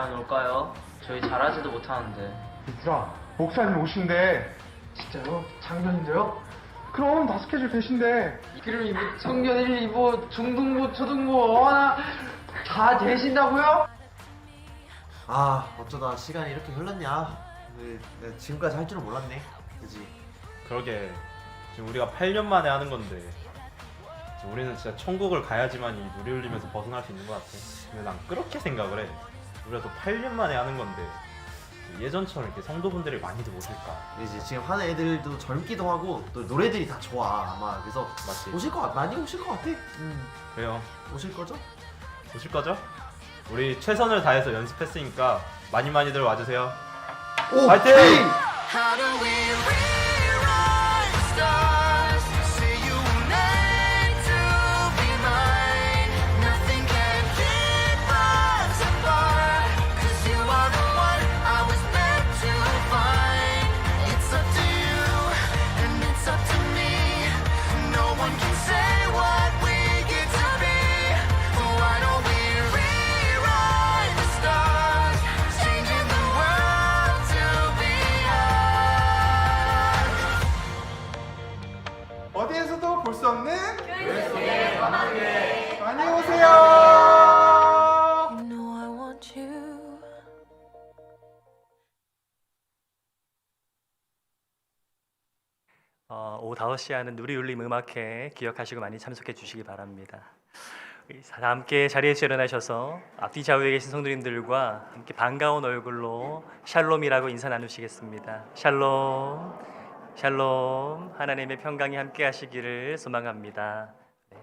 안 올까요? 저희 잘하지도 못하는데. 얘들아, 목사님 오신대. 진짜요? 작년인데요? 그럼 다 스케줄 되신대. 그럼 이거 청년 1, 2부, 중등부, 초등부, 어나 다 되신다고요? 아, 어쩌다 시간이 이렇게 흘렀냐. 내가 지금까지 할 줄은 몰랐네. 그지? 그러게 지금 우리가 8년 만에 하는 건데 지금 우리는 진짜 천국을 가야지만 이 누리 울리면서 벗어날 수 있는 것 같아. 근데 난 그렇게 생각을 해. 우리가 또 8년 만에 하는 건데 예전처럼 이렇게 성도분들이 많이들 오실까? 이제 지금 하는 애들도 젊기도 하고 또 노래들이 다 좋아 아마. 그래서 맞지? 오실 것 같아. 많이 오실 것 같아. 그래요. 오실 거죠? 오실 거죠? 우리 최선을 다해서 연습했으니까 많이들 와주세요. 오! 파이팅! How do we rewrite the stars? Say you were meant to be mine. Nothing can keep us apart. 'Cause you are the one I was meant to find. It's up to you, and it's up to me. No one can say what we get to be. Why don't we rewrite the stars? Changing the world to be ours. 어디에서도 볼 수 없는 많이 오세요. You know I want you. 오후 5시에 하는 누리울림 음악회 기억하시고 많이 참석해 주시기 바랍니다. 우리 다 함께 자리에서 일어나셔서 앞뒤 좌우에 계신 성도님들과 함께 반가운 얼굴로 샬롬이라고 인사 나누시겠습니다. 샬롬, 샬롬. 하나님의 평강이 함께 하시기를 소망합니다. 네.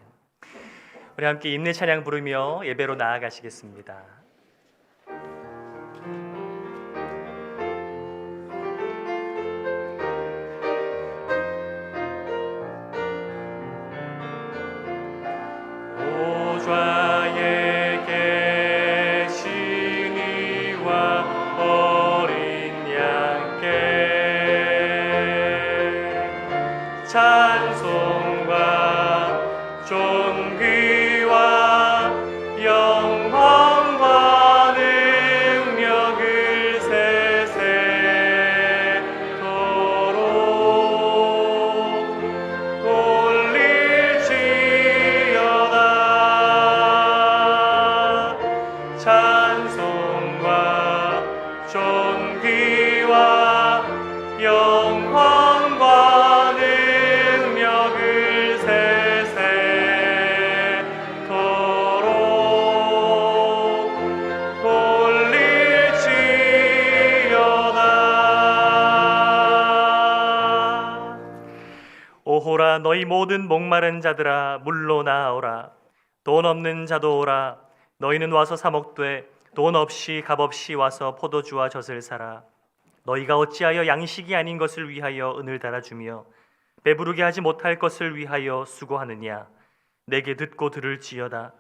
우리 함께 임내 찬양 부르며 예배로 나아가시겠습니다. 보좌에 계신 이와 어린 양께 찬송과 존귀와 영광과 능력을 세세토록 올릴지어다. 찬송과 존귀와 영광과 능력을 세세토록 올릴지어다. 오호라 너희 모든 목마른 자들아 물로 나오라. 돈 없는 자도 오라. 너희는 와서 사 먹되 돈 없이 값 없이 와서 포도주와 젖을 사라. 너희가 어찌하여 양식이 아닌 것을 위하여 은을 달아주며 배부르게 하지 못할 것을 위하여 수고하느냐. 내게 듣고 들을지어다.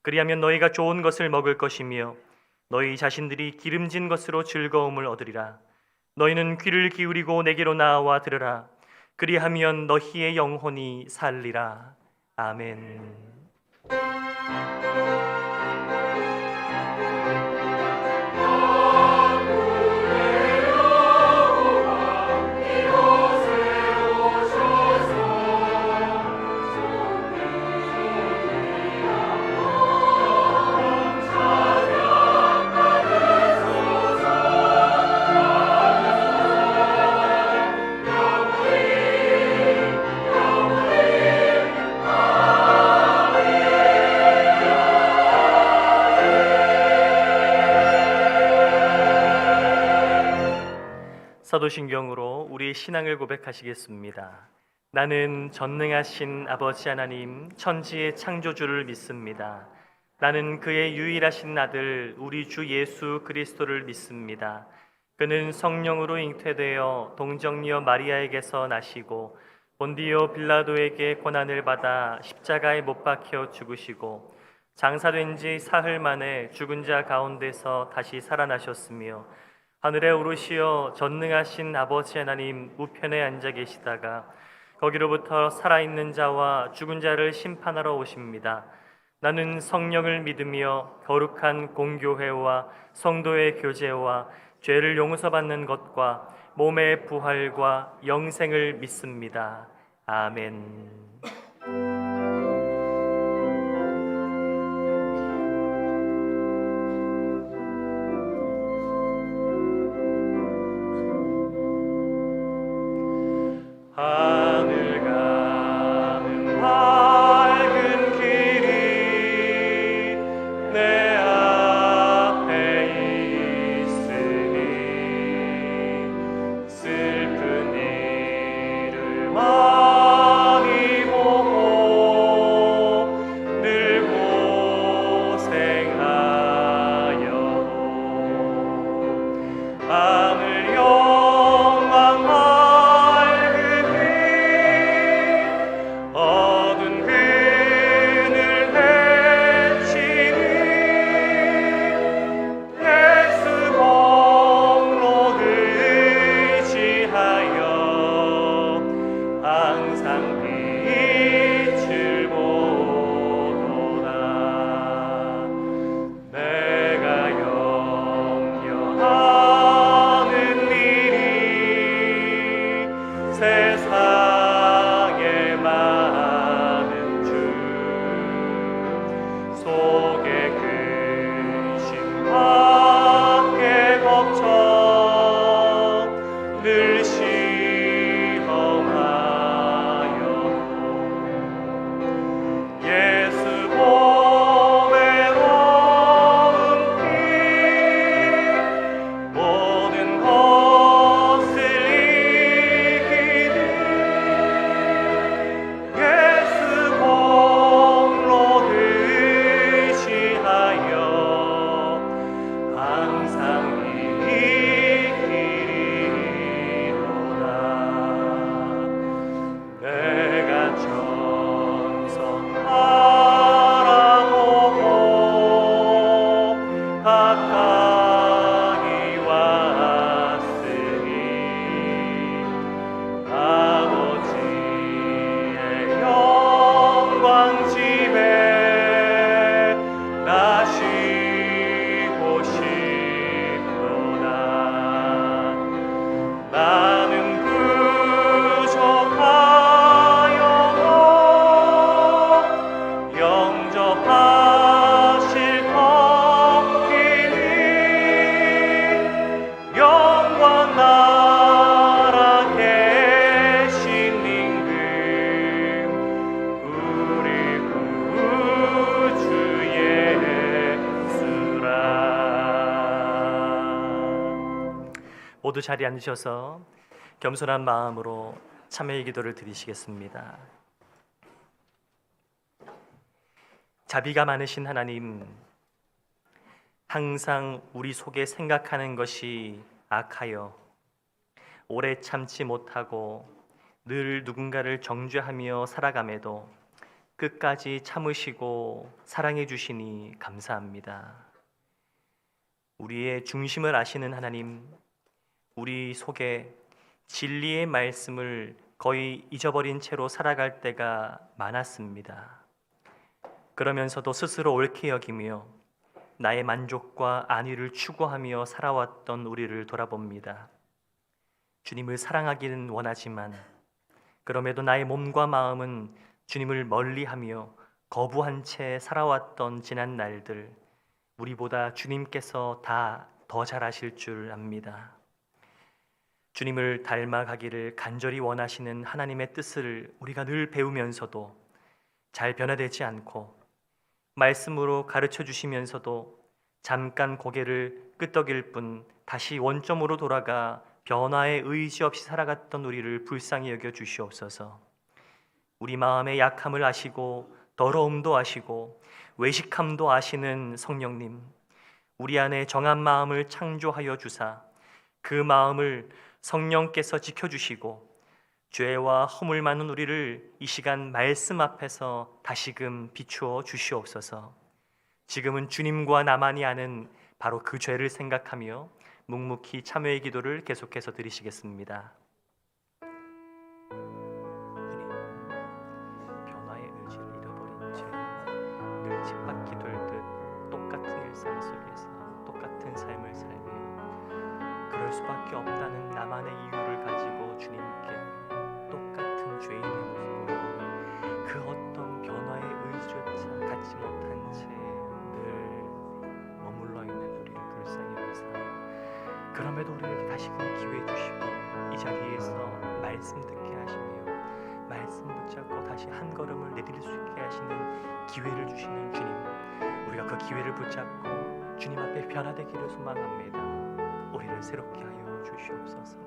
그리하면 너희가 좋은 것을 먹을 것이며 너희 자신들이 기름진 것으로 즐거움을 얻으리라. 너희는 귀를 기울이고 내게로 나와 들으라. 그리하면 너희의 영혼이 살리라. 아멘. 사도신경으로 우리의 신앙을 고백하시겠습니다. 나는 전능하신 아버지 하나님 천지의 창조주를 믿습니다. 나는 그의 유일하신 아들 우리 주 예수 그리스도를 믿습니다. 그는 성령으로 잉태되어 동정녀 마리아에게서 나시고 본디오 빌라도에게 고난을 받아 십자가에 못 박혀 죽으시고 장사된 지 사흘 만에 죽은 자 가운데서 다시 살아나셨으며 하늘에 오르시어 전능하신 아버지 하나님 우편에 앉아 계시다가 거기로부터 살아있는 자와 죽은 자를 심판하러 오십니다. 나는 성령을 믿으며 거룩한 공교회와 성도의 교제와 죄를 용서받는 것과 몸의 부활과 영생을 믿습니다. 아멘. 하늘 가는 밝은 길이 내 앞에 있으니 슬픈 일을 많이 보고 늘 고생하여도 하늘 영광 어두운 그늘 헤치니 예수 공로 의지하여 항상 빛을 보도다. 내가 염려하는 일이 세상에 많은 주 속에 근심 밖에 걱정 늘 시험하여도 예수 몸의 온피 모든 것을 이기는 예수 공로 의지하여 항상 이기리로다. 내가 천성 바라보고 가까이 왔으니 아버지의 영광 집에 나 쉬고 싶도다. 나는 부족하여도 영접하실 터이니 영광 나라 계신 임금 우리 구주 예수라. 모두 자리에 앉으셔서 겸손한 마음으로 참회의 기도를 드리시겠습니다. 자비가 많으신 하나님, 항상 우리 속에 생각하는 것이 악하여 오래 참지 못하고 늘 누군가를 정죄하며 살아감에도 끝까지 참으시고 사랑해 주시니 감사합니다. 우리의 중심을 아시는 하나님, 우리 속에 진리의 말씀을 거의 잊어버린 채로 살아갈 때가 많았습니다. 그러면서도 스스로 옳게 여기며 나의 만족과 안위를 추구하며 살아왔던 우리를 돌아봅니다. 주님을 사랑하기는 원하지만 그럼에도 나의 몸과 마음은 주님을 멀리하며 거부한 채 살아왔던 지난 날들, 우리보다 주님께서 다 더 잘하실 줄 압니다. 주님을 닮아가기를 간절히 원하시는 하나님의 뜻을 우리가 늘 배우면서도 잘 변화되지 않고 말씀으로 가르쳐 주시면서도 잠깐 고개를 끄덕일 뿐 다시 원점으로 돌아가 변화에 의지 없이 살아갔던 우리를 불쌍히 여겨 주시옵소서. 우리 마음의 약함을 아시고 더러움도 아시고 외식함도 아시는 성령님, 우리 안에 정한 마음을 창조하여 주사 그 마음을 성령께서 지켜주시고 죄와 허물 많은 우리를 이 시간 말씀 앞에서 다시금 비추어 주시옵소서. 지금은 주님과 나만이 아는 바로 그 죄를 생각하며 묵묵히 참회의 기도를 계속해서 드리시겠습니다. 변화의 의지를 잃어버린 죄 늘 그럴 수밖에 없다는 나만의 이유를 가지고 주님께 똑같은 죄인의 모습으로 그 어떤 변화의 의지조차 갖지 못한 채 늘 머물러 있는 우리를 불쌍히 여기사 그럼에도 우리에게 다시금 기회 주시고 이 자리에서 말씀 듣게 하시며 말씀 붙잡고 다시 한 걸음을 내딜 수 있게 하시는 기회를 주시는 주님, 우리가 그 기회를 붙잡고 주님 앞에 변화되기를 소망합니다. 우리를 새롭게 하여 주시옵소서.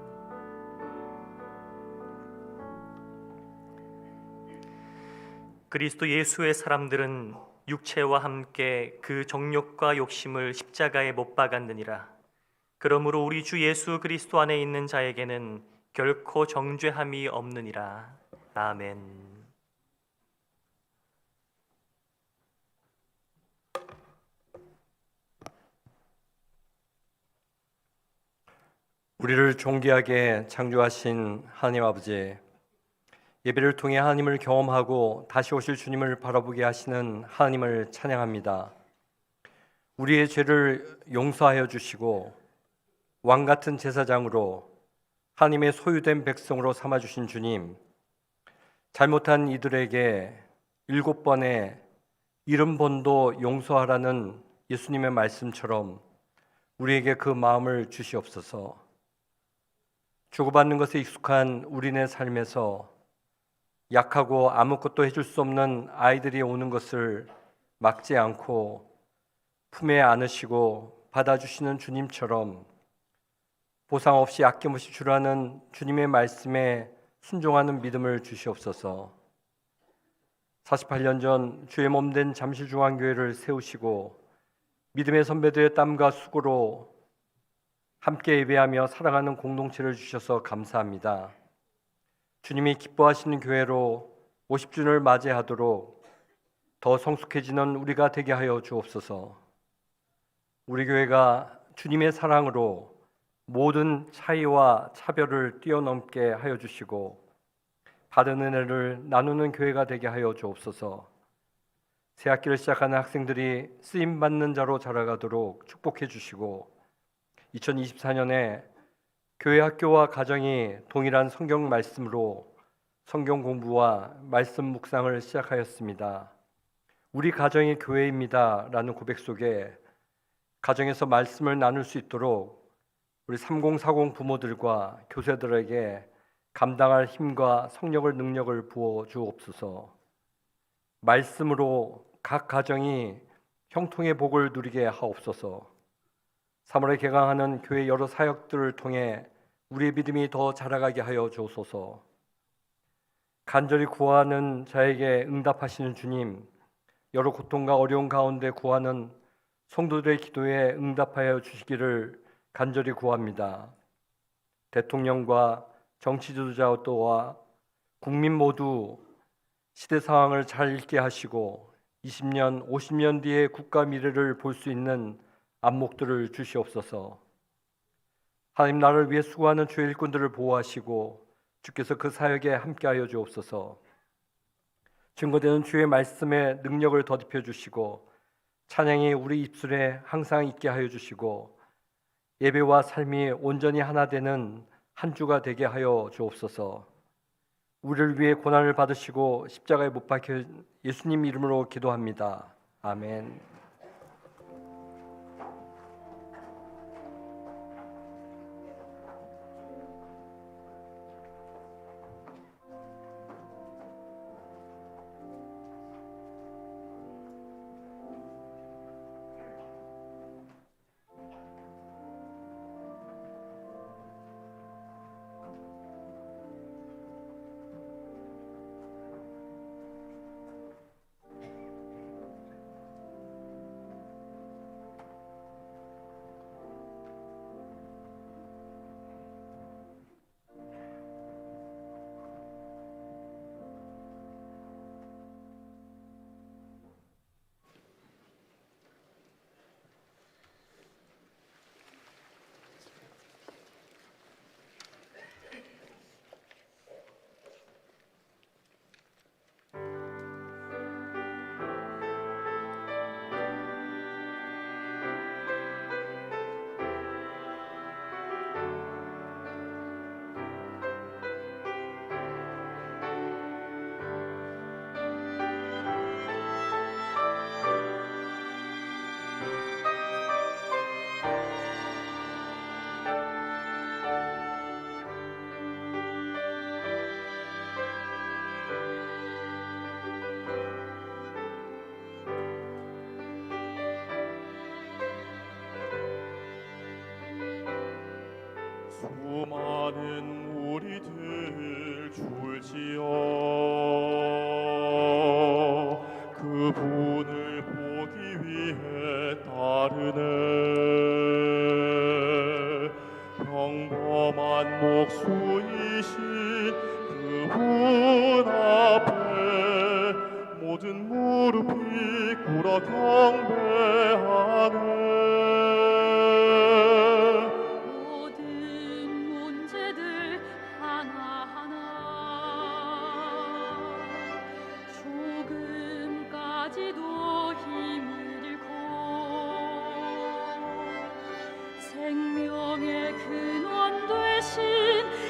그리스도 예수의 사람들은 육체와 함께 그 정욕과 욕심을 십자가에 못 박았느니라. 그러므로 우리 주 예수 그리스도 안에 있는 자에게는 결코 정죄함이 없느니라. 아멘. 우리를 존귀하게 창조하신 하나님 아버지, 예배를 통해 하나님을 경험하고 다시 오실 주님을 바라보게 하시는 하나님을 찬양합니다. 우리의 죄를 용서하여 주시고 왕같은 제사장으로 하나님의 소유된 백성으로 삼아주신 주님, 잘못한 이들에게 7번의 70번도 용서하라는 예수님의 말씀처럼 우리에게 그 마음을 주시옵소서. 주고받는 것에 익숙한 우리네 삶에서 약하고 아무것도 해줄 수 없는 아이들이 오는 것을 막지 않고 품에 안으시고 받아주시는 주님처럼 보상 없이 아낌없이 주라는 주님의 말씀에 순종하는 믿음을 주시옵소서. 48년 전 주의 몸된 잠실중앙교회를 세우시고 믿음의 선배들의 땀과 수고로 함께 예배하며 사랑하는 공동체를 주셔서 감사합니다. 주님이 기뻐하시는 교회로 50주년을 맞이하도록 더 성숙해지는 우리가 되게 하여 주옵소서. 우리 교회가 주님의 사랑으로 모든 차이와 차별을 뛰어넘게 하여 주시고 받은 은혜를 나누는 교회가 되게 하여 주옵소서. 새 학기를 시작하는 학생들이 쓰임받는 자로 자라가도록 축복해 주시고 2024년에 교회 학교와 가정이 동일한 성경 말씀으로 성경 공부와 말씀 묵상을 시작하였습니다. 우리 가정이 교회입니다 라는 고백 속에 가정에서 말씀을 나눌 수 있도록 우리 3040 부모들과 교사들에게 감당할 힘과 성령을 능력을 부어 주옵소서. 말씀으로 각 가정이 형통의 복을 누리게 하옵소서. 3월에 개강하는 교회 여러 사역들을 통해 우리의 믿음이 더 자라가게 하여 주옵소서. 간절히 구하는 자에게 응답하시는 주님, 여러 고통과 어려움 가운데 구하는 성도들의 기도에 응답하여 주시기를 간절히 구합니다. 대통령과 정치 지도자와 국민 모두 시대 상황을 잘 읽게 하시고 20년, 50년 뒤에 국가 미래를 볼 수 있는 안목들을 주시옵소서. 하나님 나라를 위해 수고하는 주의 일꾼들을 보호하시고 주께서 그 사역에 함께하여 주옵소서. 증거되는 주의 말씀에 능력을 더딥혀 주시고 찬양이 우리 입술에 항상 있게 하여 주시고 예배와 삶이 온전히 하나 되는 한 주가 되게 하여 주옵소서. 우리를 위해 고난을 받으시고 십자가에 못 박혀 예수님 이름으로 기도합니다. 아멘. 수많은 우리들 줄지어 그분을 보기 위해 따르네. 평범한 목수이신 그분 앞에 모든 무릎이 꿇어 경배하네. 모든 문제들 하나하나 조금까지도 힘을 잃고 생명의 근원 되신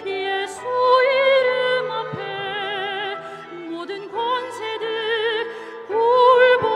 예수 이름 앞에 모든 권세들 굴복하네.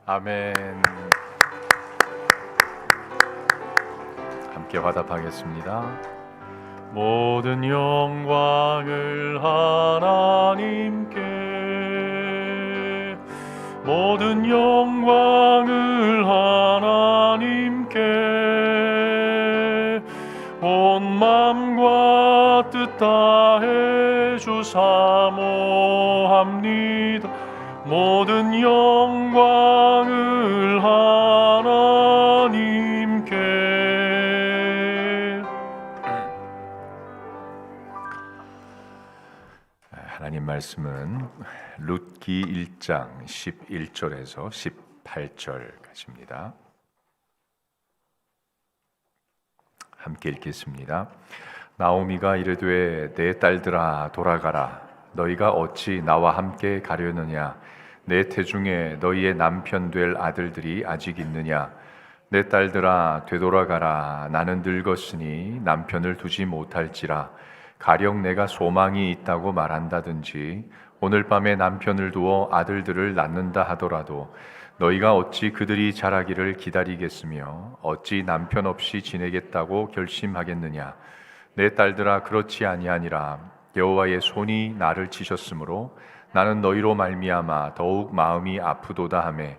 아멘. 함께 화답하겠습니다. 모든 영광을 하나님께, 모든 영광을 하나님께, 온 마음과 뜻 다해 주사모합니다. 모든 영광을 하나님께. 하나님 말씀은 룻기 1장 11절에서 18절까지입니다. 함께 읽겠습니다. 나오미가 이르되 내 딸들아 돌아가라. 너희가 어찌 나와 함께 가려느냐. 내 태중에 너희의 남편 될 아들들이 아직 있느냐. 내 딸들아 되돌아가라. 나는 늙었으니 남편을 두지 못할지라. 가령 내가 소망이 있다고 말한다든지 오늘 밤에 남편을 두어 아들들을 낳는다 하더라도 너희가 어찌 그들이 자라기를 기다리겠으며 어찌 남편 없이 지내겠다고 결심하겠느냐. 내 딸들아 그렇지 아니하니라. 여호와의 손이 나를 치셨으므로 나는 너희로 말미암아 더욱 마음이 아프도다 하매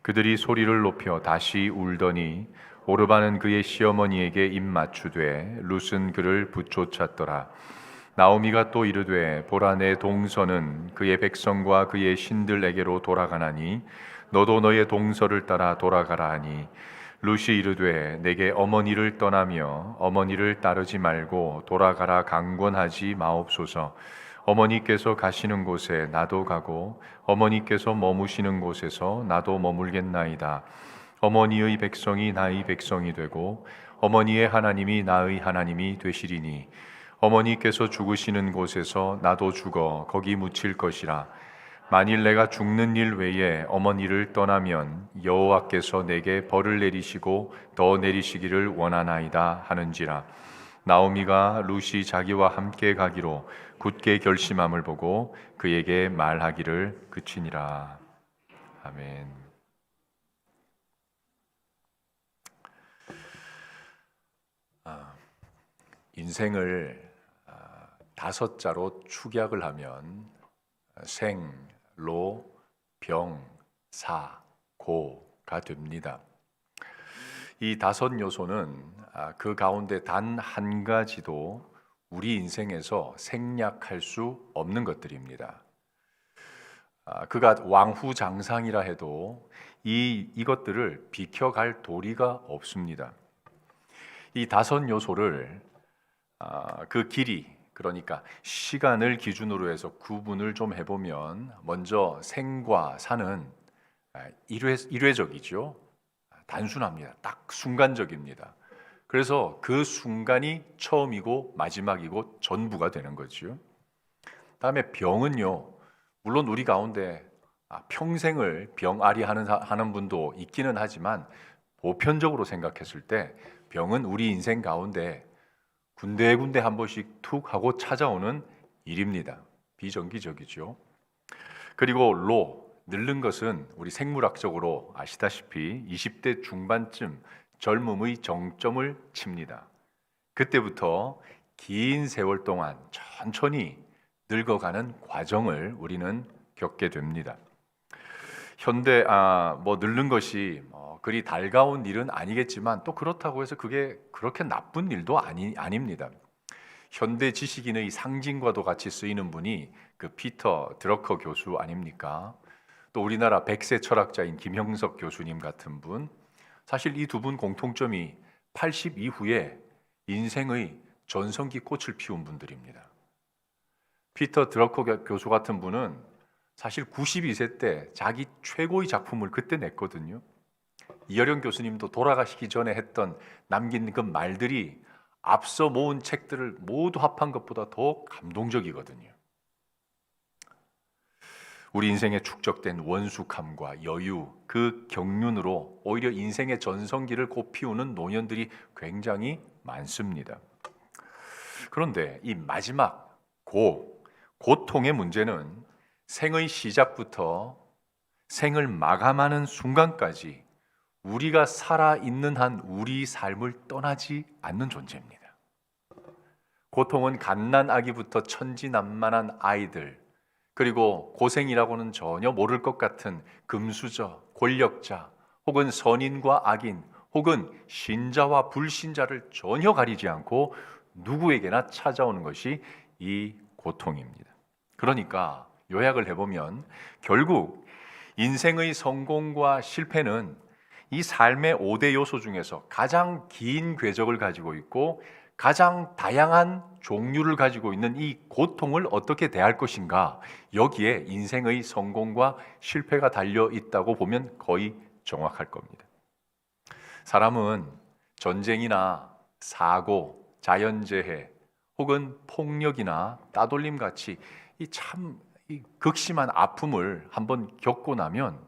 그들이 소리를 높여 다시 울더니 오르바는 그의 시어머니에게 입맞추되 룻은 그를 붙쫓았더라. 나오미가 또 이르되 보라 내 동서는 그의 백성과 그의 신들에게로 돌아가나니 너도 너의 동서를 따라 돌아가라 하니 룻이 이르되 내게 어머니를 떠나며 어머니를 따르지 말고 돌아가라 강권하지 마옵소서. 어머니께서 가시는 곳에 나도 가고 어머니께서 머무시는 곳에서 나도 머물겠나이다. 어머니의 백성이 나의 백성이 되고 어머니의 하나님이 나의 하나님이 되시리니 어머니께서 죽으시는 곳에서 나도 죽어 거기 묻힐 것이라. 만일 내가 죽는 일 외에 어머니를 떠나면 여호와께서 내게 벌을 내리시고 더 내리시기를 원하나이다 하는지라. 나오미가 룻이 자기와 함께 가기로 굳게 결심함을 보고 그에게 말하기를 그치니라. 아멘. 인생을 5자로 축약을 하면 생, 로, 병, 사, 고가 됩니다. 이 5 요소는 그 가운데 단 한 가지도 우리 인생에서 생략할 수 없는 것들입니다. 그가 왕후장상이라 해도 이것들을 비켜갈 도리가 없습니다. 이 5 요소를 그 길이, 그러니까 시간을 기준으로 해서 구분을 좀 해보면 먼저 생과 사는 일회적이죠. 단순합니다. 딱 순간적입니다. 그래서 그 순간이 처음이고 마지막이고 전부가 되는 거죠. 다음에 병은요, 물론 우리 가운데 평생을 병아리 하는 분도 있기는 하지만 보편적으로 생각했을 때 병은 우리 인생 가운데 군데군데 한 번씩 툭 하고 찾아오는 일입니다. 비정기적이죠. 그리고 로, 늙는 것은 우리 생물학적으로 아시다시피 20대 중반쯤 젊음의 정점을 칩니다. 그때부터 긴 세월 동안 천천히 늙어가는 과정을 우리는 겪게 됩니다. 현대 늙는 것이 그리 달가운 일은 아니겠지만 또 그렇다고 해서 그게 그렇게 나쁜 일도 아닙니다. 현대 지식인의 상징과도 같이 쓰이는 분이 그 피터 드러커 교수 아닙니까? 또 우리나라 백세 철학자인 김형석 교수님 같은 분, 사실 이 2분 공통점이 80 이후에 인생의 전성기 꽃을 피운 분들입니다. 피터 드러커 교수 같은 분은 사실 92세 때 자기 최고의 작품을 그때 냈거든요. 이어령 교수님도 돌아가시기 전에 남긴 그 말들이 앞서 모은 책들을 모두 합한 것보다 더 감동적이거든요. 우리 인생에 축적된 원숙함과 여유, 그 경륜으로 오히려 인생의 전성기를 꽃피우는 노년들이 굉장히 많습니다. 그런데 이 마지막 고통의 문제는 생의 시작부터 생을 마감하는 순간까지 우리가 살아있는 한 우리 삶을 떠나지 않는 존재입니다. 고통은 갓난아기부터 천진난만한 아이들, 그리고 고생이라고는 전혀 모를 것 같은 금수저, 권력자, 혹은 선인과 악인, 혹은 신자와 불신자를 전혀 가리지 않고 누구에게나 찾아오는 것이 이 고통입니다. 그러니까 요약을 해보면 결국 인생의 성공과 실패는 이 삶의 5대 요소 중에서 가장 긴 궤적을 가지고 있고 가장 다양한 종류를 가지고 있는 이 고통을 어떻게 대할 것인가, 여기에 인생의 성공과 실패가 달려 있다고 보면 거의 정확할 겁니다. 사람은 전쟁이나 사고, 자연재해 혹은 폭력이나 따돌림 같이 이 극심한 아픔을 한번 겪고 나면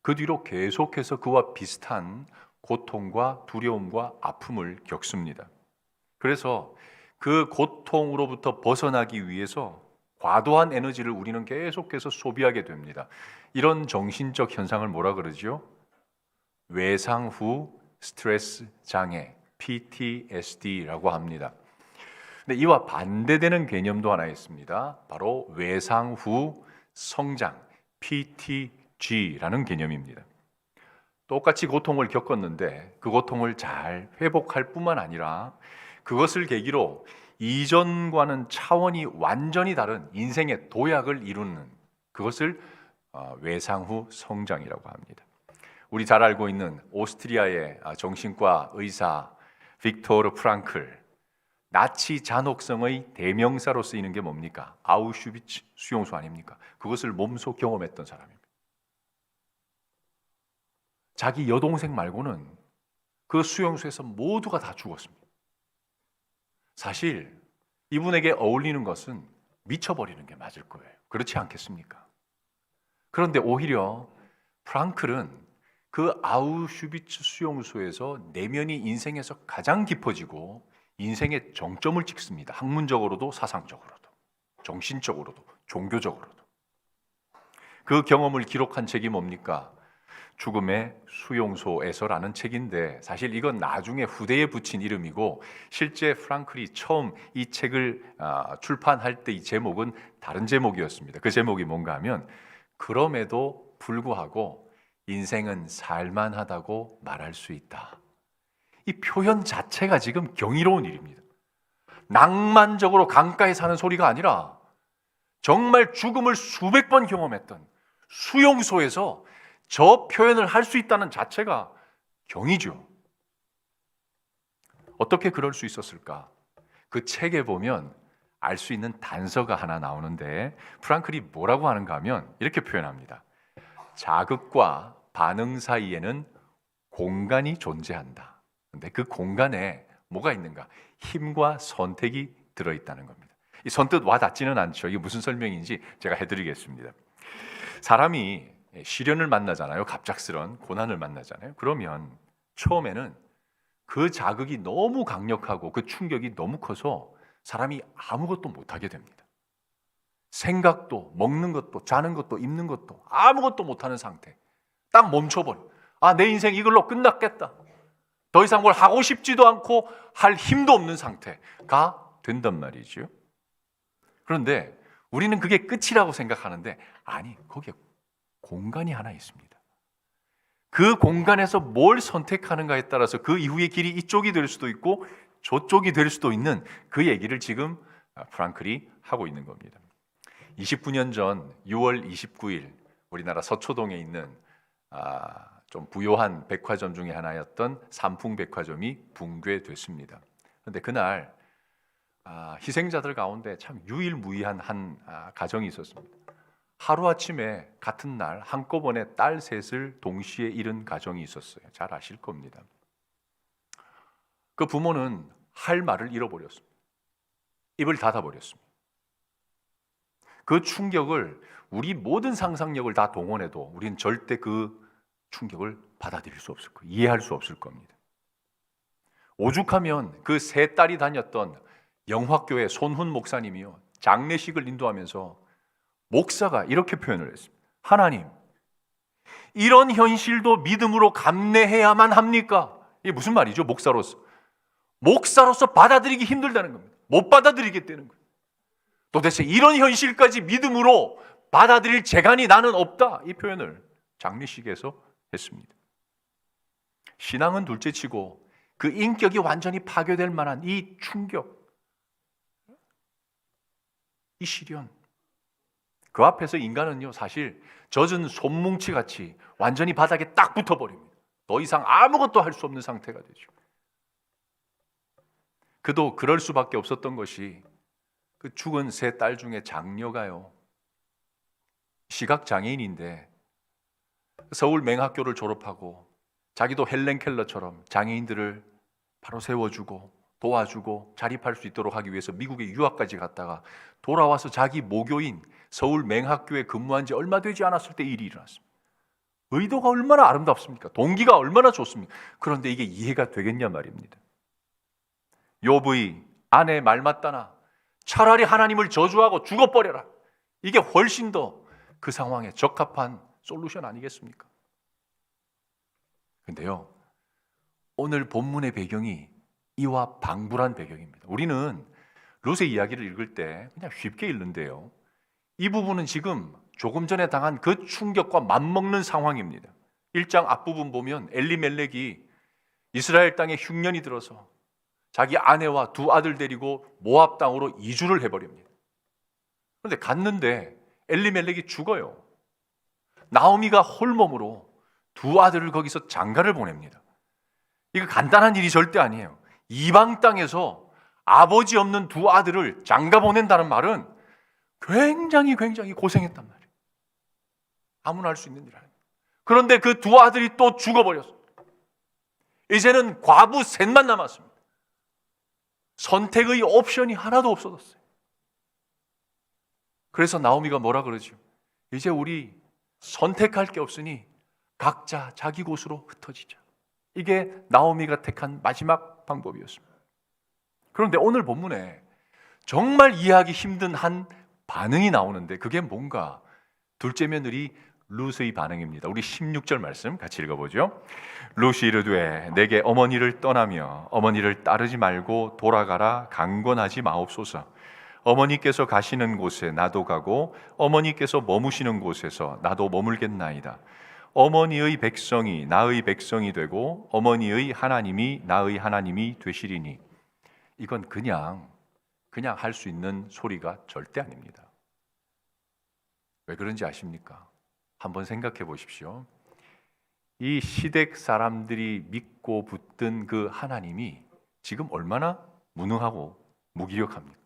그 뒤로 계속해서 그와 비슷한 고통과 두려움과 아픔을 겪습니다. 그래서 그 고통으로부터 벗어나기 위해서 과도한 에너지를 우리는 계속해서 소비하게 됩니다. 이런 정신적 현상을 뭐라 그러죠? 외상 후 스트레스 장애, PTSD라고 합니다. 근데 이와 반대되는 개념도 하나 있습니다. 바로 외상 후 성장, PTG라는 개념입니다. 똑같이 고통을 겪었는데 그 고통을 잘 회복할 뿐만 아니라 그것을 계기로 이전과는 차원이 완전히 다른 인생의 도약을 이루는, 그것을 외상 후 성장이라고 합니다. 우리 잘 알고 있는 오스트리아의 정신과 의사 빅토르 프랑클, 나치 잔혹성의 대명사로 쓰이는 게 뭡니까? 아우슈비츠 수용소 아닙니까? 그것을 몸소 경험했던 사람입니다. 자기 여동생 말고는 그 수용소에서 모두가 다 죽었습니다. 사실 이분에게 어울리는 것은 미쳐버리는 게 맞을 거예요. 그렇지 않겠습니까? 그런데 오히려 프랑클은 그 아우슈비츠 수용소에서 내면이 인생에서 가장 깊어지고 인생의 정점을 찍습니다. 학문적으로도 사상적으로도 정신적으로도 종교적으로도. 그 경험을 기록한 책이 뭡니까? 죽음의 수용소에서라는 책인데, 사실 이건 나중에 후대에 붙인 이름이고 실제 프랑클이 처음 이 책을 출판할 때 이 제목은 다른 제목이었습니다. 그 제목이 뭔가 하면 그럼에도 불구하고 인생은 살만하다고 말할 수 있다. 이 표현 자체가 지금 경이로운 일입니다. 낭만적으로 강가에 사는 소리가 아니라 정말 죽음을 수백 번 경험했던 수용소에서 저 표현을 할 수 있다는 자체가 경이죠. 어떻게 그럴 수 있었을까? 그 책에 보면 알 수 있는 단서가 하나 나오는데 프랑클이 뭐라고 하는가 하면 이렇게 표현합니다. 자극과 반응 사이에는 공간이 존재한다. 근데 그 공간에 뭐가 있는가? 힘과 선택이 들어있다는 겁니다. 이 선뜻 와닿지는 않죠. 이게 무슨 설명인지 제가 해드리겠습니다. 사람이 시련을 만나잖아요. 갑작스런 고난을 만나잖아요. 그러면 처음에는 그 자극이 너무 강력하고 그 충격이 너무 커서 사람이 아무것도 못하게 됩니다. 생각도, 먹는 것도, 자는 것도, 입는 것도 아무것도 못하는 상태. 딱 멈춰버려. 내 인생 이걸로 끝났겠다. 더 이상 뭘 하고 싶지도 않고 할 힘도 없는 상태가 된단 말이죠. 그런데 우리는 그게 끝이라고 생각하는데 아니, 거기에 공간이 하나 있습니다. 그 공간에서 뭘 선택하는가에 따라서 그 이후의 길이 이쪽이 될 수도 있고 저쪽이 될 수도 있는 그 얘기를 지금 프랑클이 하고 있는 겁니다. 29년 전 6월 29일 우리나라 서초동에 있는 좀 부요한 백화점 중에 하나였던 삼풍백화점이 붕괴됐습니다. 그런데 그날 희생자들 가운데 참 유일무이한 한 가정이 있었습니다. 하루아침에 같은 날 한꺼번에 딸 셋을 동시에 잃은 가정이 있었어요. 잘 아실 겁니다. 그 부모는 할 말을 잃어버렸습니다. 입을 닫아버렸습니다. 그 충격을 우리 모든 상상력을 다 동원해도 우리는 절대 그 충격을 받아들일 수 없을 거예요. 이해할 수 없을 겁니다. 오죽하면 그 세 딸이 다녔던 영화교회 손훈 목사님이요, 장례식을 인도하면서 목사가 이렇게 표현을 했습니다. 하나님, 이런 현실도 믿음으로 감내해야만 합니까? 이게 무슨 말이죠? 목사로서 받아들이기 힘들다는 겁니다. 못 받아들이겠다는 거예요. 도대체 이런 현실까지 믿음으로 받아들일 재간이 나는 없다. 이 표현을 장례식에서 했습니다. 신앙은 둘째치고 그 인격이 완전히 파괴될 만한 이 충격, 이 시련, 그 앞에서 인간은요, 사실 젖은 솜뭉치 같이 완전히 바닥에 딱 붙어버립니다. 더 이상 아무것도 할 수 없는 상태가 되죠. 그도 그럴 수밖에 없었던 것이 그 죽은 세 딸 중에 장녀가요, 시각 장애인인데 서울 맹학교를 졸업하고 자기도 헬렌 켈러처럼 장애인들을 바로 세워주고 도와주고 자립할 수 있도록 하기 위해서 미국에 유학까지 갔다가 돌아와서 자기 모교인 서울 맹학교에 근무한 지 얼마 되지 않았을 때 일이 일어났습니다. 의도가 얼마나 아름답습니까? 동기가 얼마나 좋습니까? 그런데 이게 이해가 되겠냐 말입니다. 욥의 아내 말 맞다나 차라리 하나님을 저주하고 죽어버려라. 이게 훨씬 더 그 상황에 적합한 솔루션 아니겠습니까? 근데요, 오늘 본문의 배경이 이와 방불한 배경입니다. 우리는 룻의 이야기를 읽을 때 그냥 쉽게 읽는데요, 이 부분은 지금 조금 전에 당한 그 충격과 맞먹는 상황입니다. 1장 앞부분 보면 엘리멜렉이 이스라엘 땅에 흉년이 들어서 자기 아내와 두 아들 데리고 모압 땅으로 이주를 해버립니다. 그런데 갔는데 엘리멜렉이 죽어요. 나오미가 홀몸으로 두 아들을 거기서 장가를 보냅니다. 이거 간단한 일이 절대 아니에요. 이방 땅에서 아버지 없는 두 아들을 장가 보낸다는 말은 굉장히 고생했단 말이에요. 아무나 할 수 있는 일 아니에요. 그런데 그 두 아들이 또 죽어버렸어요. 이제는 과부 셋만 남았습니다. 선택의 옵션이 하나도 없어졌어요. 그래서 나오미가 뭐라 그러죠? 이제 우리 선택할 게 없으니 각자 자기 곳으로 흩어지자. 이게 나오미가 택한 마지막 방법이었습니다. 그런데 오늘 본문에 정말 이해하기 힘든 한 반응이 나오는데 그게 뭔가? 둘째 며느리 룻의 반응입니다. 우리 16절 말씀 같이 읽어보죠. 룻이 이르되 내게 어머니를 떠나며 어머니를 따르지 말고 돌아가라 강권하지 마옵소서. 어머니께서 가시는 곳에 나도 가고 어머니께서 머무시는 곳에서 나도 머물겠나이다. 어머니의 백성이 나의 백성이 되고 어머니의 하나님이 나의 하나님이 되시리니. 이건 그냥 할 수 있는 소리가 절대 아닙니다. 왜 그런지 아십니까? 한번 생각해 보십시오. 이 시댁 사람들이 믿고 붙든 그 하나님이 지금 얼마나 무능하고 무기력합니까?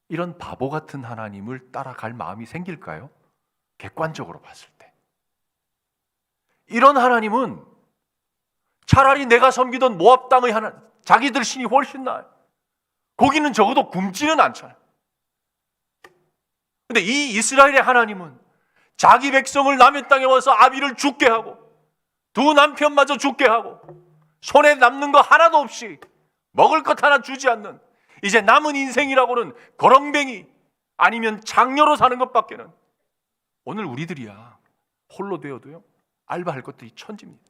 이런 바보 같은 하나님을 따라갈 마음이 생길까요? 객관적으로 봤을 때. 이런 하나님은 차라리 내가 섬기던 모압 땅의 하나님, 자기들 신이 훨씬 나아요. 거기는 적어도 굶지는 않잖아요. 근데 이 이스라엘의 하나님은 자기 백성을 남의 땅에 와서 아비를 죽게 하고 두 남편마저 죽게 하고 손에 남는 거 하나도 없이 먹을 것 하나 주지 않는, 이제 남은 인생이라고는 거렁뱅이 아니면 장녀로 사는 것밖에는, 오늘 우리들이야 홀로 되어도요 알바할 것들이 천지입니다.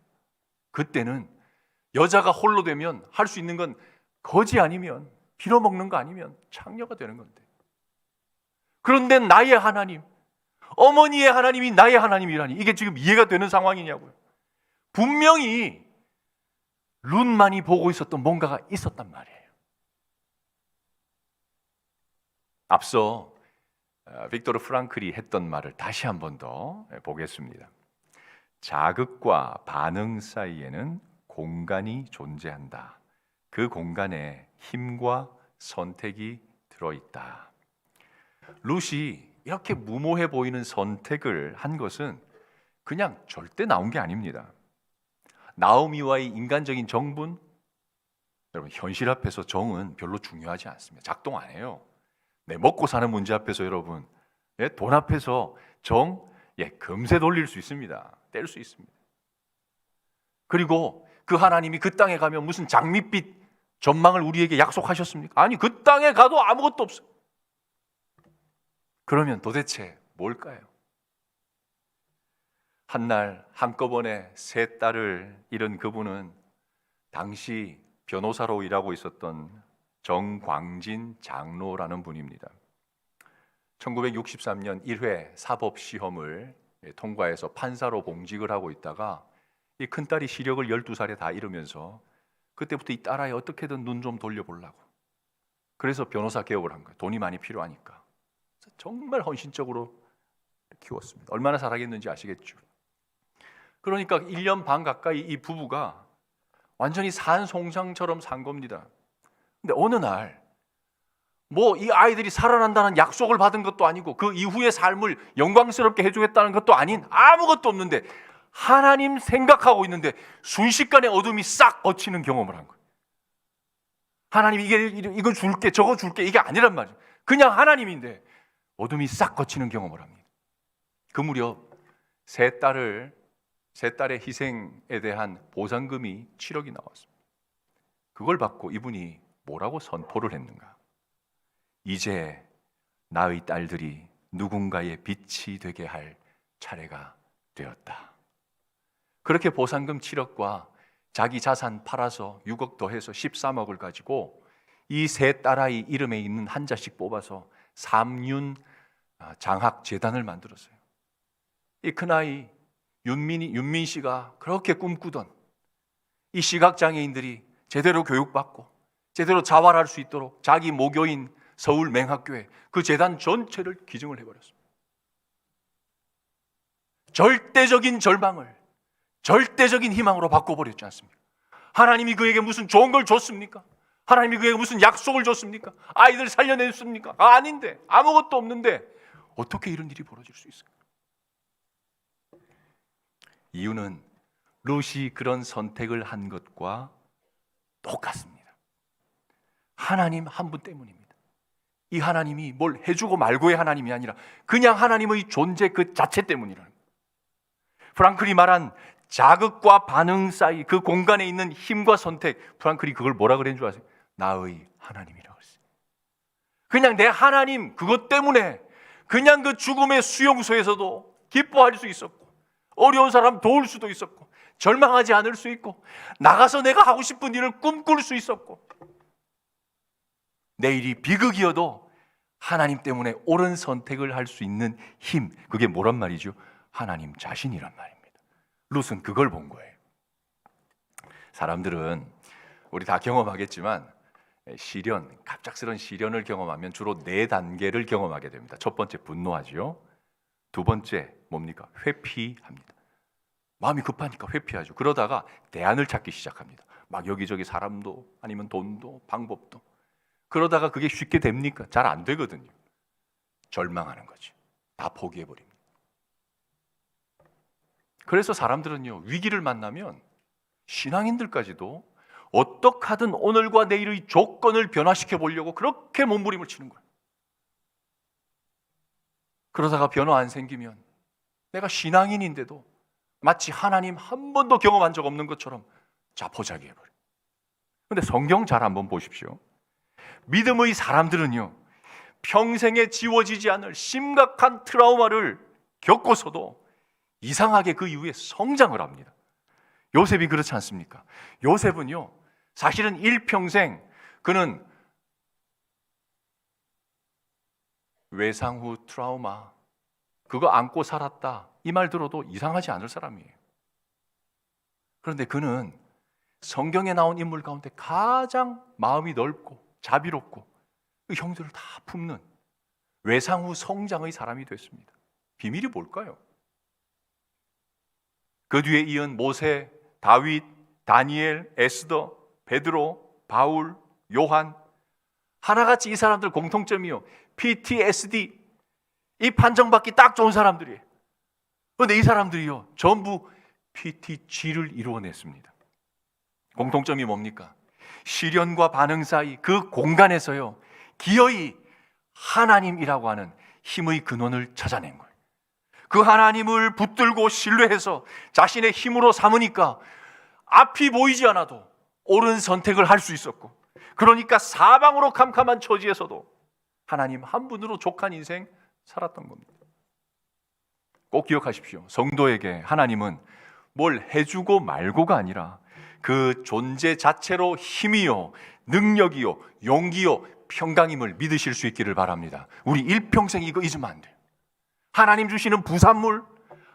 그때는 여자가 홀로 되면 할 수 있는 건 거지 아니면 빌어먹는 거 아니면 장녀가 되는 건데, 그런데 나의 하나님, 어머니의 하나님이 나의 하나님이라니 이게 지금 이해가 되는 상황이냐고요. 분명히 룻만이 보고 있었던 뭔가가 있었단 말이에요. 앞서 빅토르 프랑클이 했던 말을 다시 한 번 더 보겠습니다. 자극과 반응 사이에는 공간이 존재한다. 그 공간에 힘과 선택이 들어있다. 룻이 이렇게 무모해 보이는 선택을 한 것은 그냥 절대 나온 게 아닙니다. 나오미와의 인간적인 정분, 여러분 현실 앞에서 정은 별로 중요하지 않습니다. 작동 안 해요. 내 먹고 사는 문제 앞에서 여러분, 돈 앞에서 정 금세 돌릴 수 있습니다. 뗄 수 있습니다. 그리고 그 하나님이 그 땅에 가면 무슨 장밋빛 전망을 우리에게 약속하셨습니까? 아니, 그 땅에 가도 아무것도 없어요. 그러면 도대체 뭘까요? 한날 한꺼번에 세 딸을 잃은 그분은 당시 변호사로 일하고 있었던 정광진 장로라는 분입니다. 1963년 1회 사법시험을 통과해서 판사로 봉직을 하고 있다가 이 큰딸이 시력을 12살에 다 잃으면서 그때부터 이 딸아이 어떻게든 눈 좀 돌려보려고, 그래서 변호사 개업을 한 거예요. 돈이 많이 필요하니까. 정말 헌신적으로 키웠습니다. 얼마나 잘하겠는지 아시겠죠? 그러니까 1년 반 가까이 이 부부가 완전히 산송장처럼 산 겁니다. 근데 어느 날 뭐 이 아이들이 살아난다는 약속을 받은 것도 아니고 그 이후의 삶을 영광스럽게 해주겠다는 것도 아닌 아무것도 없는데 하나님 생각하고 있는데 순식간에 어둠이 싹 걷히는 경험을 한 거예요. 하나님 이거 줄게 저거 줄게 이게 아니란 말이에요. 그냥 하나님인데 어둠이 싹 걷히는 경험을 합니다. 그 무렵 세 딸의 희생에 대한 보상금이 7억이 나왔습니다. 그걸 받고 이분이 뭐라고 선포를 했는가? 이제 나의 딸들이 누군가의 빛이 되게 할 차례가 되었다. 그렇게 보상금 7억과 자기 자산 팔아서 6억 더해서 13억을 가지고 이 세 딸아이 이름에 있는 한자씩 뽑아서 삼윤 장학 재단을 만들었어요. 이 큰아이 윤민 씨가 그렇게 꿈꾸던 이 시각장애인들이 제대로 교육받고 제대로 자활할 수 있도록 자기 모교인 서울 맹학교에 그 재단 전체를 기증을 해버렸습니다. 절대적인 절망을 절대적인 희망으로 바꿔버렸지 않습니까? 하나님이 그에게 무슨 좋은 걸 줬습니까? 하나님이 그에게 무슨 약속을 줬습니까? 아이들 살려냈습니까? 아닌데, 아무것도 없는데 어떻게 이런 일이 벌어질 수 있을까? 이유는 룻이 그런 선택을 한 것과 똑같습니다. 하나님 한 분 때문입니다. 이 하나님이 뭘 해주고 말고의 하나님이 아니라 그냥 하나님의 존재 그 자체 때문이라는 거예요. 프랑클이 말한 자극과 반응 사이 그 공간에 있는 힘과 선택, 프랑클이 그걸 뭐라 그랬는 줄 아세요? 나의 하나님이라고 했어요. 그냥 내 하나님 그것 때문에 그냥 그 죽음의 수용소에서도 기뻐할 수 있었고 어려운 사람 도울 수도 있었고 절망하지 않을 수 있고 나가서 내가 하고 싶은 일을 꿈꿀 수 있었고 내일이 비극이어도 하나님 때문에 옳은 선택을 할 수 있는 힘, 그게 뭐란 말이죠? 하나님 자신이란 말입니다. 룻은 그걸 본 거예요. 사람들은 우리 다 경험하겠지만 시련, 갑작스런 시련을 경험하면 주로 4단계를 경험하게 됩니다. 첫 번째 분노하죠. 두 번째 뭡니까? 회피합니다. 마음이 급하니까 회피하죠. 그러다가 대안을 찾기 시작합니다. 막 여기저기 사람도 아니면 돈도 방법도. 그러다가 그게 쉽게 됩니까? 잘 안 되거든요. 절망하는 거죠. 다 포기해버립니다. 그래서 사람들은요, 위기를 만나면 신앙인들까지도 어떻게 하든 오늘과 내일의 조건을 변화시켜 보려고 그렇게 몸부림을 치는 거예요. 그러다가 변화 안 생기면 내가 신앙인인데도 마치 하나님 한 번도 경험한 적 없는 것처럼 자포자기해버려요. 그런데 성경 잘 한번 보십시오. 믿음의 사람들은요, 평생에 지워지지 않을 심각한 트라우마를 겪고서도 이상하게 그 이후에 성장을 합니다. 요셉이 그렇지 않습니까? 요셉은요, 사실은 일평생 그는 외상 후 트라우마 그거 안고 살았다 이 말 들어도 이상하지 않을 사람이에요. 그런데 그는 성경에 나온 인물 가운데 가장 마음이 넓고 자비롭고 그 형들을 다 품는 외상 후 성장의 사람이 됐습니다. 비밀이 뭘까요? 그 뒤에 이은 모세, 다윗, 다니엘, 에스더, 베드로, 바울, 요한, 하나같이 이 사람들 공통점이요, PTSD, 이 판정받기 딱 좋은 사람들이에요. 그런데 이 사람들이요, 전부 PTG를 이루어냈습니다. 공통점이 뭡니까? 시련과 반응 사이 그 공간에서요, 기어이 하나님이라고 하는 힘의 근원을 찾아낸 거예요. 그 하나님을 붙들고 신뢰해서 자신의 힘으로 삼으니까 앞이 보이지 않아도 옳은 선택을 할 수 있었고, 그러니까 사방으로 캄캄한 처지에서도 하나님 한 분으로 족한 인생 살았던 겁니다. 꼭 기억하십시오. 성도에게 하나님은 뭘 해주고 말고가 아니라 그 존재 자체로 힘이요, 능력이요, 용기요, 평강임을 믿으실 수 있기를 바랍니다. 우리 일평생 이거 잊으면 안 돼요. 하나님 주시는 부산물,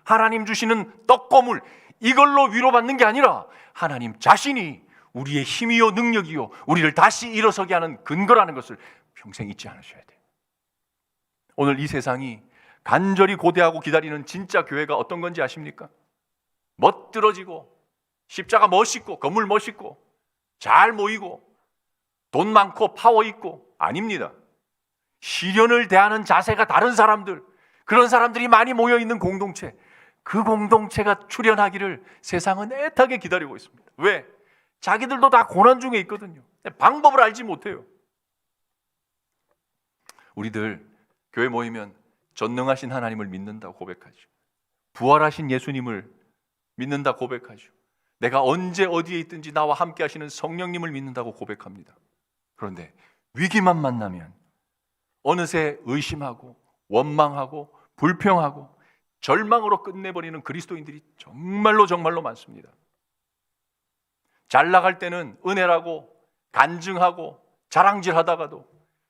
하나님 주시는 떡고물, 이걸로 위로받는 게 아니라 하나님 자신이 우리의 힘이요, 능력이요, 우리를 다시 일어서게 하는 근거라는 것을 평생 잊지 않으셔야 돼요. 오늘 이 세상이 간절히 고대하고 기다리는 진짜 교회가 어떤 건지 아십니까? 멋들어지고 십자가 멋있고 건물 멋있고 잘 모이고 돈 많고 파워 있고 아닙니다. 시련을 대하는 자세가 다른 사람들, 그런 사람들이 많이 모여 있는 공동체, 그 공동체가 출현하기를 세상은 애타게 기다리고 있습니다. 왜? 자기들도 다 고난 중에 있거든요. 방법을 알지 못해요. 우리들 교회 모이면 전능하신 하나님을 믿는다고 고백하죠. 부활하신 예수님을 믿는다 고백하죠. 내가 언제 어디에 있든지 나와 함께 하시는 성령님을 믿는다고 고백합니다. 그런데 위기만 만나면 어느새 의심하고 원망하고 불평하고 절망으로 끝내버리는 그리스도인들이 정말로 많습니다. 잘 나갈 때는 은혜라고 간증하고 자랑질하다가도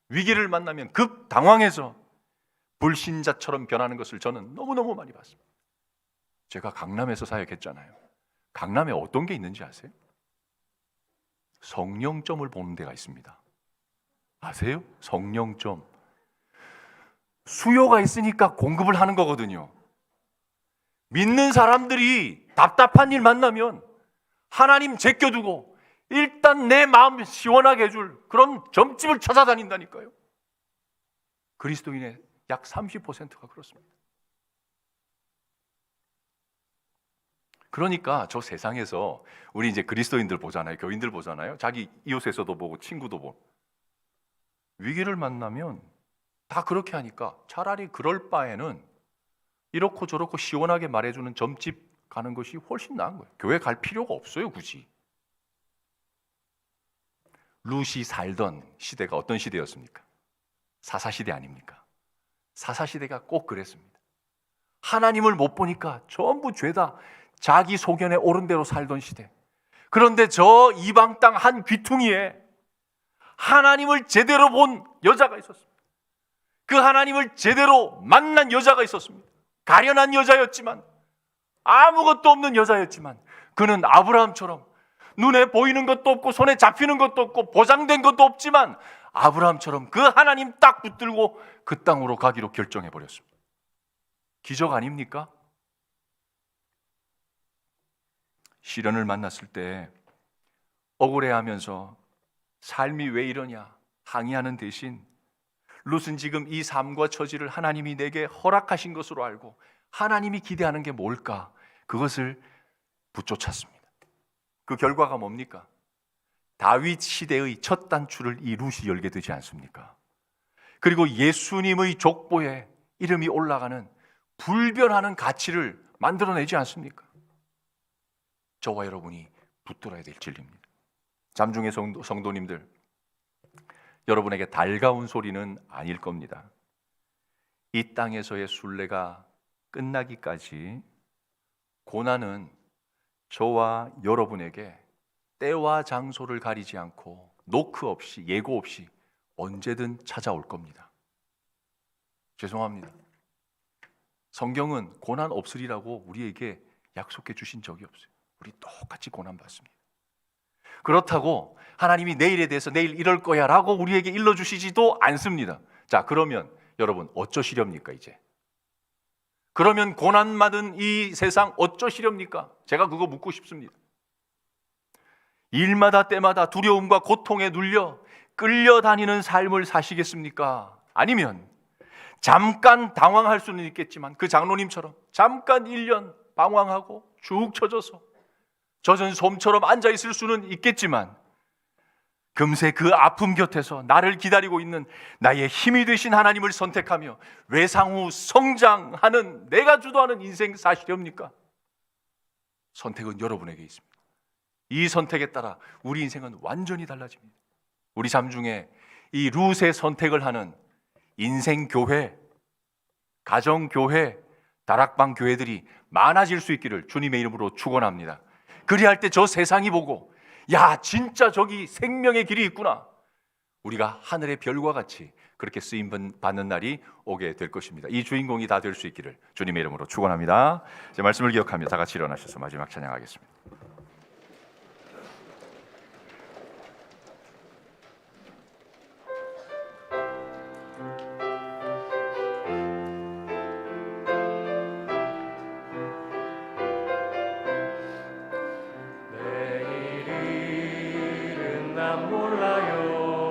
위기를 만나면 급 당황해서 불신자처럼 변하는 것을 저는 너무너무 많이 봤습니다. 제가 강남에서 사역했잖아요. 강남에 어떤 게 있는지 아세요? 성령점을 보는 데가 있습니다. 아세요? 성령점. 수요가 있으니까 공급을 하는 거거든요. 믿는 사람들이 답답한 일 만나면 하나님 제껴두고 일단 내 마음 시원하게 해줄 그런 점집을 찾아다닌다니까요. 그리스도인의 약 30%가 그렇습니다. 그러니까 저 세상에서 우리 이제 그리스도인들 보잖아요. 교인들 보잖아요. 자기 이웃에서도 보고 친구도 보고. 위기를 만나면 다 그렇게 하니까 차라리 그럴 바에는 이렇고 저렇고 시원하게 말해주는 점집 가는 것이 훨씬 나은 거예요. 교회 갈 필요가 없어요, 굳이. 룻이 살던 시대가 어떤 시대였습니까? 사사시대 아닙니까? 사사시대가 꼭 그랬습니다. 하나님을 못 보니까 전부 죄다 자기 소견에 옳은 대로 살던 시대. 그런데 저 이방 땅 한 귀퉁이에 하나님을 제대로 본 여자가 있었습니다. 그 하나님을 제대로 만난 여자가 있었습니다. 가련한 여자였지만, 아무것도 없는 여자였지만, 그는 아브라함처럼 눈에 보이는 것도 없고 손에 잡히는 것도 없고 보장된 것도 없지만 아브라함처럼 그 하나님 딱 붙들고 그 땅으로 가기로 결정해 버렸습니다. 기적 아닙니까? 시련을 만났을 때 억울해하면서 삶이 왜 이러냐 항의하는 대신 룻은 지금 이 삶과 처지를 하나님이 내게 허락하신 것으로 알고 하나님이 기대하는 게 뭘까? 그것을 붙쫓았습니다. 그 결과가 뭡니까? 다윗 시대의 첫 단추를 이 룻이 열게 되지 않습니까? 그리고 예수님의 족보에 이름이 올라가는 불변하는 가치를 만들어내지 않습니까? 저와 여러분이 붙들어야 될 진리입니다. 잠중의 성도님들, 여러분에게 달가운 소리는 아닐 겁니다. 이 땅에서의 순례가 끝나기까지 고난은 저와 여러분에게 때와 장소를 가리지 않고 노크 없이 예고 없이 언제든 찾아올 겁니다. 죄송합니다. 성경은 고난 없으리라고 우리에게 약속해 주신 적이 없어요. 우리 똑같이 고난 받습니다. 그렇다고 하나님이 내일에 대해서 내일 이럴 거야 라고 우리에게 일러주시지도 않습니다. 자, 그러면 여러분 어쩌시렵니까 이제? 그러면 고난받은 이 세상 어쩌시렵니까? 제가 그거 묻고 싶습니다. 일마다 때마다 두려움과 고통에 눌려 끌려다니는 삶을 사시겠습니까? 아니면 잠깐 당황할 수는 있겠지만 그 장로님처럼 잠깐 1년 방황하고 쭉 처져서 젖은 솜처럼 앉아있을 수는 있겠지만 금세 그 아픔 곁에서 나를 기다리고 있는 나의 힘이 되신 하나님을 선택하며 외상후 성장하는 내가 주도하는 인생 사시렵니까? 선택은 여러분에게 있습니다. 이 선택에 따라 우리 인생은 완전히 달라집니다. 우리 잠중에 이 룻의 선택을 하는 인생교회, 가정교회, 다락방 교회들이 많아질 수 있기를 주님의 이름으로 축원합니다. 그리할 때 저 세상이 보고 야 진짜 저기 생명의 길이 있구나, 우리가 하늘의 별과 같이 그렇게 쓰임 받는 날이 오게 될 것입니다. 이 주인공이 다 될 수 있기를 주님의 이름으로 축원합니다. 제 말씀을 기억하며 다 같이 일어나셔서 마지막 찬양하겠습니다. 난 몰라요.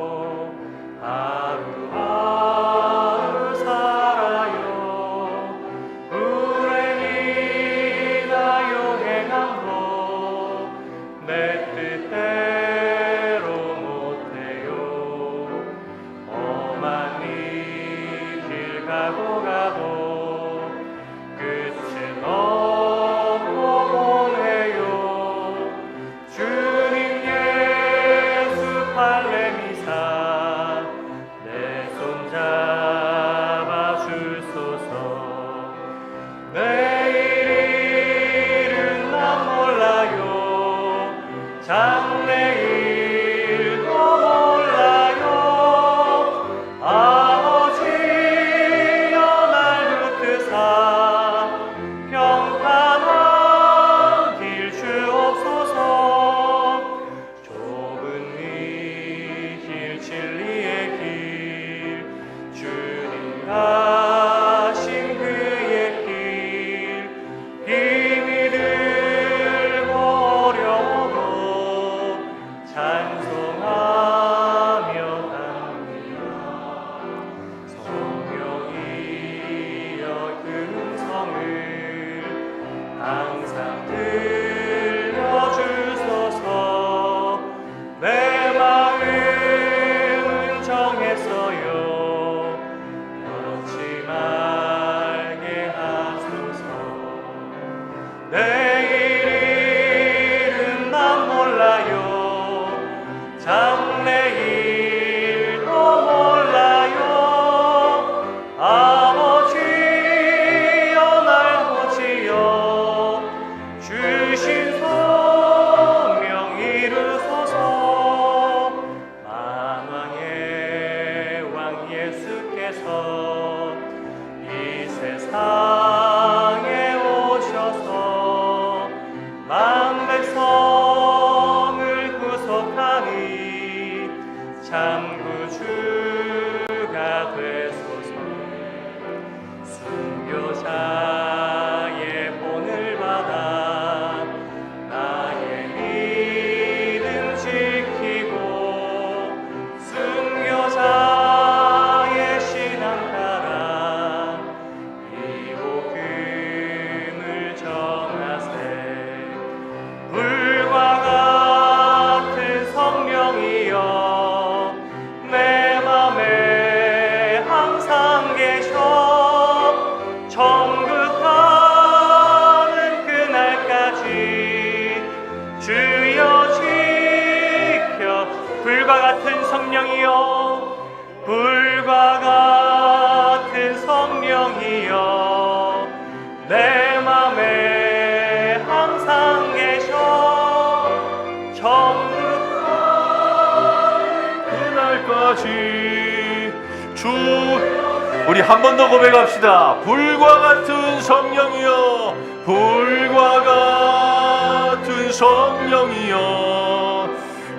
우리 한 번 더 고백합시다. 불과 같은 성령이여, 불과 같은 성령이여,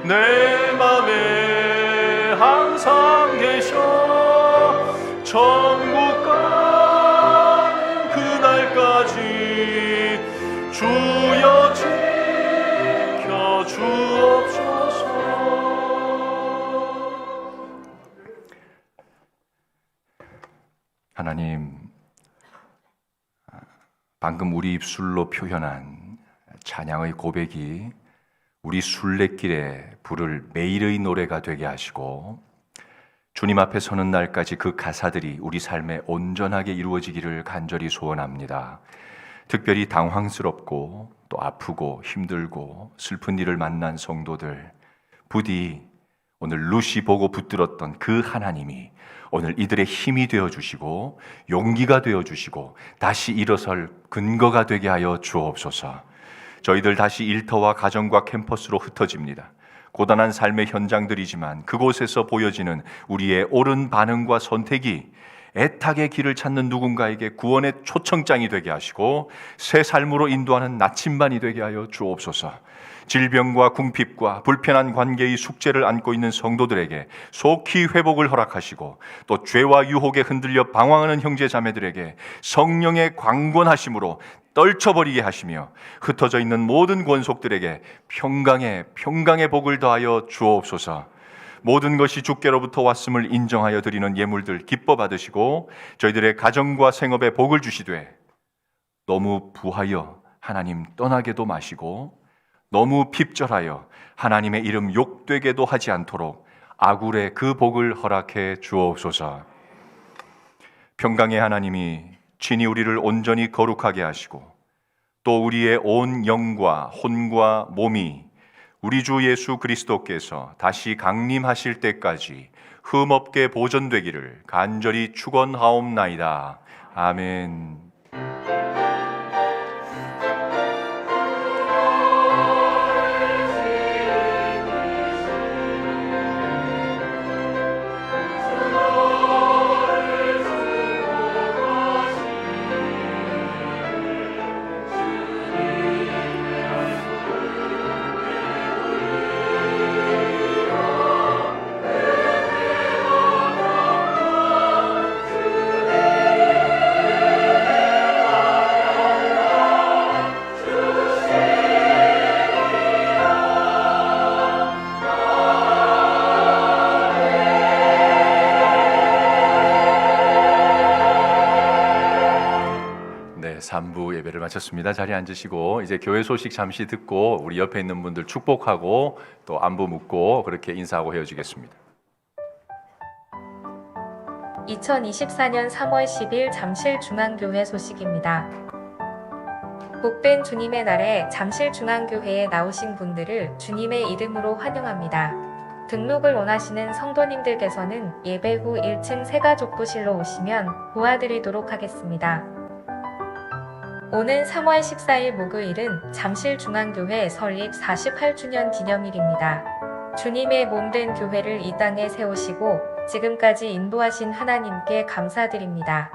내 맘에 항상 계셔. 천국 가는 그날까지 주여 지켜 주옵소서. 하나님, 방금 우리 입술로 표현한 찬양의 고백이 우리 순례길에 부를 매일의 노래가 되게 하시고, 주님 앞에 서는 날까지 그 가사들이 우리 삶에 온전하게 이루어지기를 간절히 소원합니다. 특별히 당황스럽고 또 아프고 힘들고 슬픈 일을 만난 성도들, 부디 오늘 루시 보고 붙들었던 그 하나님이 오늘 이들의 힘이 되어주시고 용기가 되어주시고 다시 일어설 근거가 되게 하여 주옵소서. 저희들 다시 일터와 가정과 캠퍼스로 흩어집니다. 고단한 삶의 현장들이지만 그곳에서 보여지는 우리의 옳은 반응과 선택이 애타게 길을 찾는 누군가에게 구원의 초청장이 되게 하시고 새 삶으로 인도하는 나침반이 되게 하여 주옵소서. 질병과 궁핍과 불편한 관계의 숙제를 안고 있는 성도들에게 속히 회복을 허락하시고, 또 죄와 유혹에 흔들려 방황하는 형제 자매들에게 성령의 강권하심으로 떨쳐버리게 하시며, 흩어져 있는 모든 권속들에게 평강의 복을 더하여 주옵소서. 모든 것이 주께로부터 왔음을 인정하여 드리는 예물들 기뻐 받으시고, 저희들의 가정과 생업에 복을 주시되, 너무 부하여 하나님 떠나게도 마시고, 너무 핍절하여 하나님의 이름 욕되게도 하지 않도록 아굴의 그 복을 허락해 주옵소서. 평강의 하나님이 친히 우리를 온전히 거룩하게 하시고, 또 우리의 온 영과 혼과 몸이 우리 주 예수 그리스도께서 다시 강림하실 때까지 흠없게 보존되기를 간절히 축원하옵나이다. 아멘. 네, 3부 예배를 마쳤습니다. 자리에 앉으시고 이제 교회 소식 잠시 듣고 우리 옆에 있는 분들 축복하고 또 안부 묻고 그렇게 인사하고 헤어지겠습니다. 2024년 3월 10일 잠실중앙교회 소식입니다. 복된 주님의 날에 잠실중앙교회에 나오신 분들을 주님의 이름으로 환영합니다. 등록을 원하시는 성도님들께서는 예배 후 1층 새가족부실로 오시면 도와드리도록 하겠습니다. 오는 3월 14일 목요일은 잠실중앙교회 설립 48주년 기념일입니다. 주님의 몸된 교회를 이 땅에 세우시고 지금까지 인도하신 하나님께 감사드립니다.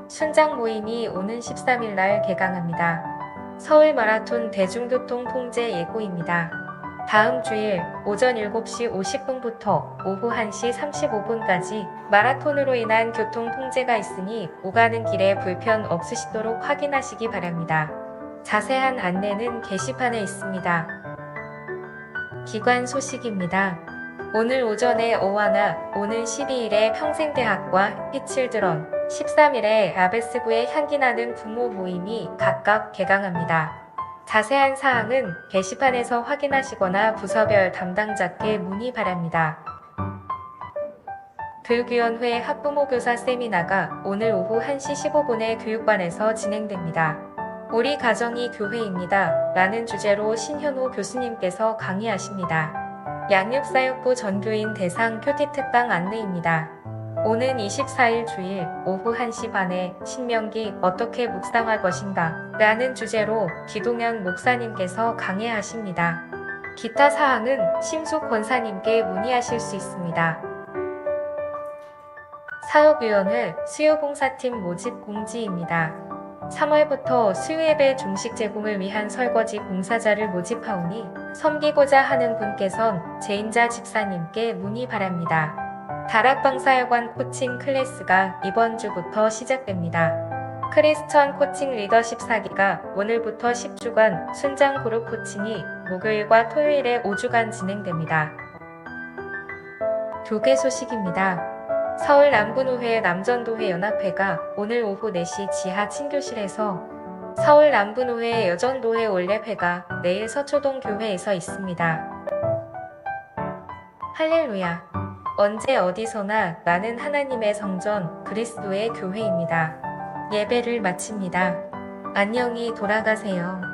순장 모임이 오는 13일 날 개강합니다. 서울 마라톤 대중교통 통제 예고입니다. 다음 주일 오전 7시 50분부터 오후 1시 35분까지 마라톤으로 인한 교통 통제가 있으니 오가는 길에 불편 없으시도록 확인하시기 바랍니다. 자세한 안내는 게시판에 있습니다. 기관 소식입니다. 오늘 오전에 오하나, 오는 12일에 평생대학과 피칠드런, 13일에 아베스부의 향기나는 부모 모임이 각각 개강합니다. 자세한 사항은 게시판에서 확인하시거나 부서별 담당자께 문의 바랍니다. 교육위원회 학부모 교사 세미나가 오늘 오후 1시 15분에 교육반에서 진행됩니다. 우리 가정이 교회입니다. 라는 주제로 신현호 교수님께서 강의하십니다. 양육사역부 전교인 대상 큐티 특강 안내입니다. 오는 24일 주일 오후 1시 반에 신명기 어떻게 묵상할 것인가 라는 주제로 기동현 목사님께서 강해하십니다. 기타 사항은 심숙 권사님께 문의하실 수 있습니다. 사업위원회 수요봉사팀 모집 공지입니다. 3월부터 수요예배 중식 제공을 위한 설거지 봉사자를 모집하오니 섬기고자 하는 분께선 제인자 집사님께 문의 바랍니다. 다락방사여관 코칭 클래스가 이번 주부터 시작됩니다. 크리스천 코칭 리더십 4기가 오늘부터 10주간 순장 그룹 코칭이 목요일과 토요일에 5주간 진행됩니다. 교계 소식입니다. 서울 남부노회 남전도회 연합회가 오늘 오후 4시 지하 친교실에서 서울 남부노회 여전도회 올레회가 내일 서초동 교회에서 있습니다. 할렐루야. 언제 어디서나 나는 하나님의 성전 그리스도의 교회입니다. 예배를 마칩니다. 안녕히 돌아가세요.